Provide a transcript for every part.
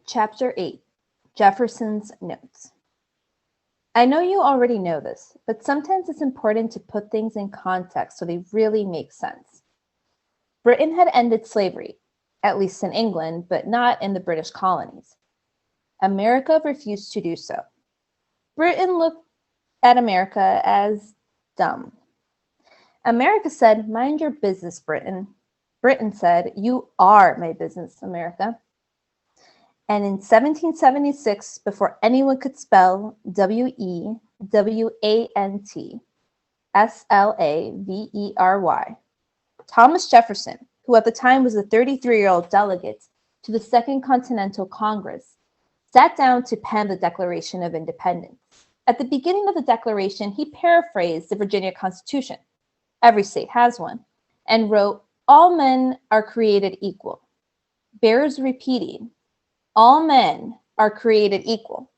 Chapter 8, Jefferson's Notes. I know you already know this, but sometimes it's important to put things in context so they really make sense. Britain had ended slavery, at least in England, but not in the British colonies. America refused to do so. Britain looked at America as dumb. America said, "Mind your business, Britain." Britain said, "You are my business, America." And in 1776, before anyone could spell WEWANT, Thomas Jefferson, who at the time was a 33-year-old delegate to the Second Continental Congress, sat down to pen the Declaration of Independence. At the beginning of the Declaration, he paraphrased the Virginia Constitution, every state has one, and wrote, "All men are created equal." Bears repeating, "All men are created equal."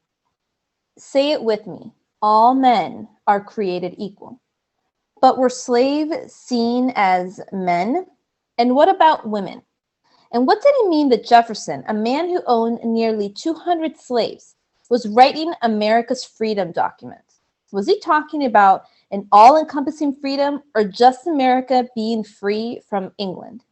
Say it with me. All men are created equal. But were slaves seen as men? And what about women? And what did it mean that Jefferson, a man who owned nearly 200 slaves, was writing America's freedom document? Was he talking about an all-encompassing freedom or just America being free from England?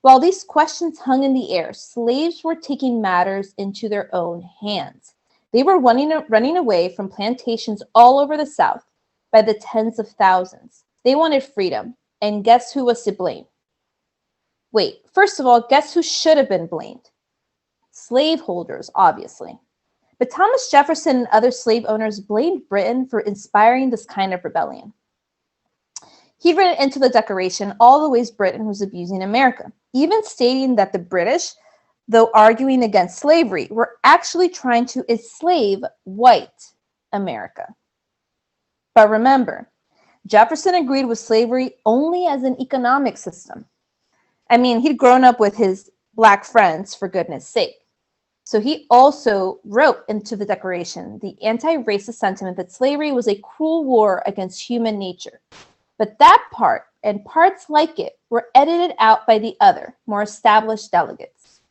While these questions hung in the air, slaves were taking matters into their own hands. They were running away from plantations all over the South by the tens of thousands. They wanted freedom, and guess who was to blame? Wait, first of all, guess who should have been blamed? Slaveholders, obviously. But Thomas Jefferson and other slave owners blamed Britain for inspiring this kind of rebellion. He'd written into the Declaration all the ways Britain was abusing America, even stating that the British, though arguing against slavery, were actually trying to enslave white America. But remember, Jefferson agreed with slavery only as an economic system. I mean, he'd grown up with his black friends, for goodness sake. So he also wrote into the Declaration the anti-racist sentiment that slavery was a cruel war against human nature. But that part, and parts like it, were edited out by the other, more established delegates.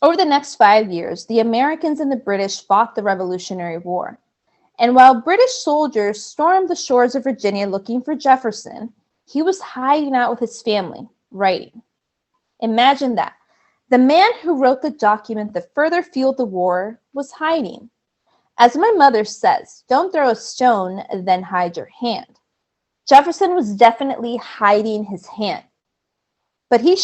Over the next 5 years, the Americans and the British fought the Revolutionary War. And while British soldiers stormed the shores of Virginia looking for Jefferson, he was hiding out with his family, writing. Imagine that. The man who wrote the document that further fueled the war was hiding. As my mother says, don't throw a stone, then hide your hand. Jefferson was definitely hiding his hand. But he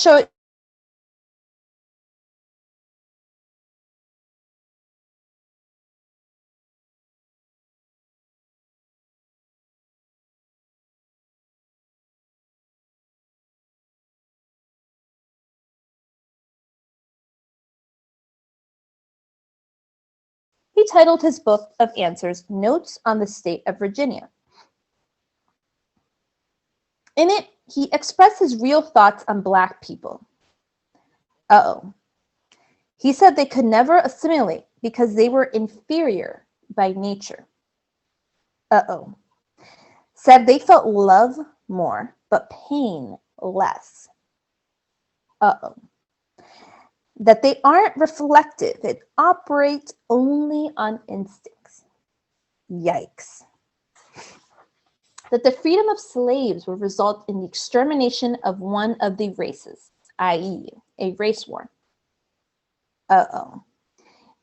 titled his book of answers, Notes on the State of Virginia. In it, he expressed his real thoughts on Black people. He said they could never assimilate because they were inferior by nature. Said they felt love more, but pain less. That they aren't reflective and operate only on instincts. Yikes. That the freedom of slaves would result in the extermination of one of the races, i.e., a race war. And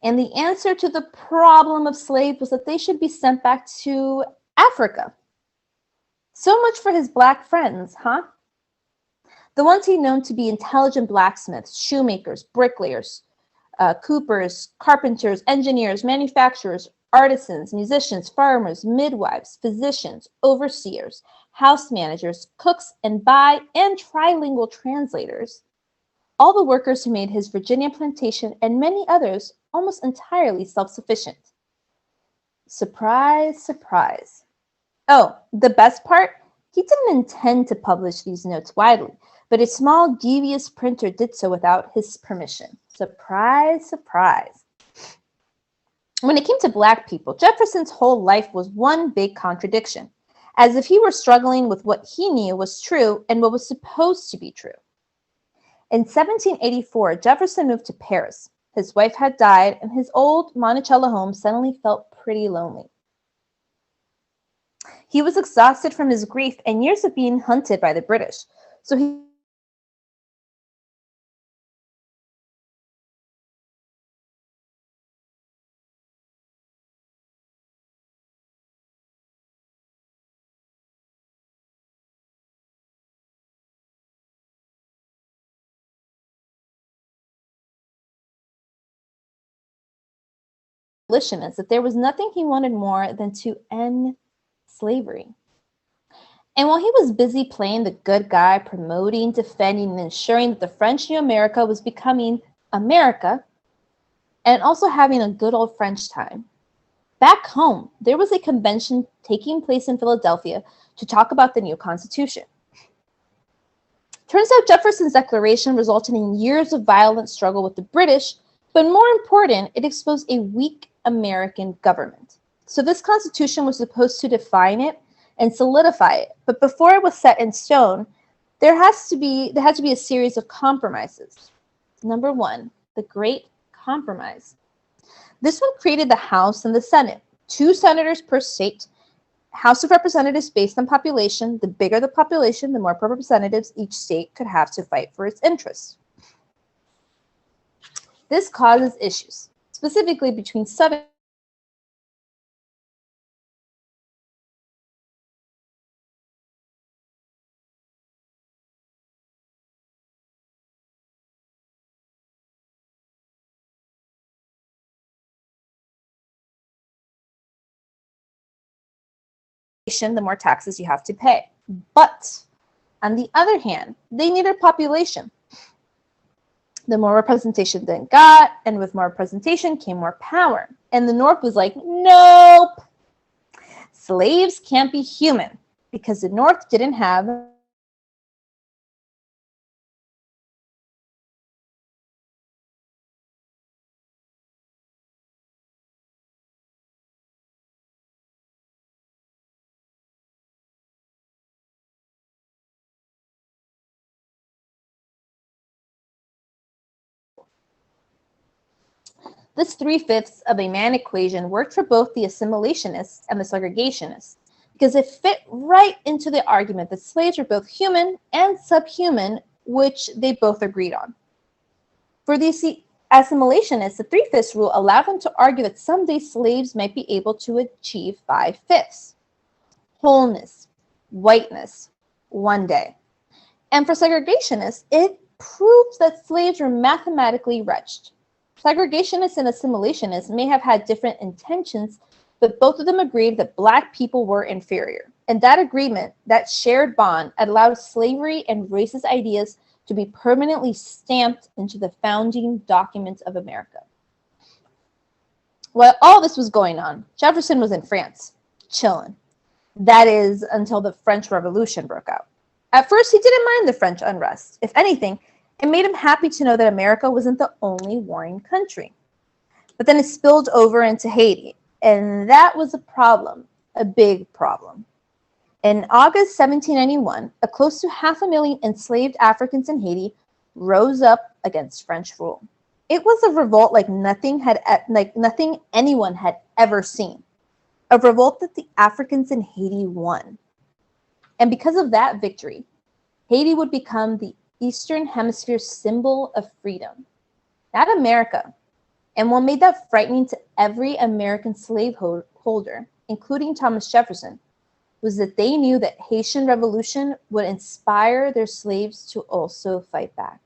the answer to the problem of slaves was that they should be sent back to Africa. So much for his Black friends, huh? The ones he'd known to be intelligent blacksmiths, shoemakers, bricklayers, coopers, carpenters, engineers, manufacturers, artisans, musicians, farmers, midwives, physicians, overseers, house managers, cooks, and and trilingual translators. All the workers who made his Virginia plantation and many others almost entirely self-sufficient. Surprise, surprise. Oh, the best part? He didn't intend to publish these notes widely, but a small, devious printer did so without his permission. Surprise, surprise. When it came to Black people, Jefferson's whole life was one big contradiction, as if he were struggling with what he knew was true and what was supposed to be true. In 1784, Jefferson moved to Paris, His wife had died, and his old Monticello home suddenly felt pretty lonely. He was exhausted from his grief and years of being hunted by the British, so he abolitionists that there was nothing he wanted more than to end slavery. And while he was busy playing the good guy, promoting, defending, and ensuring that the French New America was becoming America, and also having a good old French time, back home, there was a convention taking place in Philadelphia to talk about the new Constitution. Turns out Jefferson's declaration resulted in years of violent struggle with the British, but more important, it exposed a weak American government. So this Constitution was supposed to define it and solidify it, but before it was set in stone, there had to be a series of compromises. Number one, the Great Compromise. This one created the House and the Senate, 2 senators per state. House of Representatives based on population. The bigger the population, the more representatives each state could have to fight for its interests. This causes issues, specifically between Southern the more taxes you have to pay. But on the other hand, they needed population. The more representation they got, and with more representation came more power. And the North was like, nope, slaves can't be human, because the North didn't have This 3/5 of a man equation worked for both the assimilationists and the segregationists because it fit right into the argument that slaves were both human and subhuman, which they both agreed on. For the assimilationists, the 3/5 rule allowed them to argue that someday slaves might be able to achieve 5/5, wholeness, whiteness, one day. And for segregationists, it proved that slaves were mathematically wretched. Segregationists and assimilationists may have had different intentions, but both of them agreed that Black people were inferior. And that agreement, that shared bond, allowed slavery and racist ideas to be permanently stamped into the founding documents of America. While all this was going on, Jefferson was in France, chilling. That is, until the French Revolution broke out. At first, he didn't mind the French unrest. If anything, it made him happy to know that America wasn't the only warring country. But then it spilled over into Haiti, and that was a problem, a big problem. In August 1791, close to 500,000 enslaved Africans in Haiti rose up against French rule. It was a revolt like nothing anyone had ever seen. A revolt that the Africans in Haiti won. And because of that victory, Haiti would become the Eastern Hemisphere's symbol of freedom, not America. And what made that frightening to every American slaveholder, including Thomas Jefferson, was that they knew that Haitian Revolution would inspire their slaves to also fight back.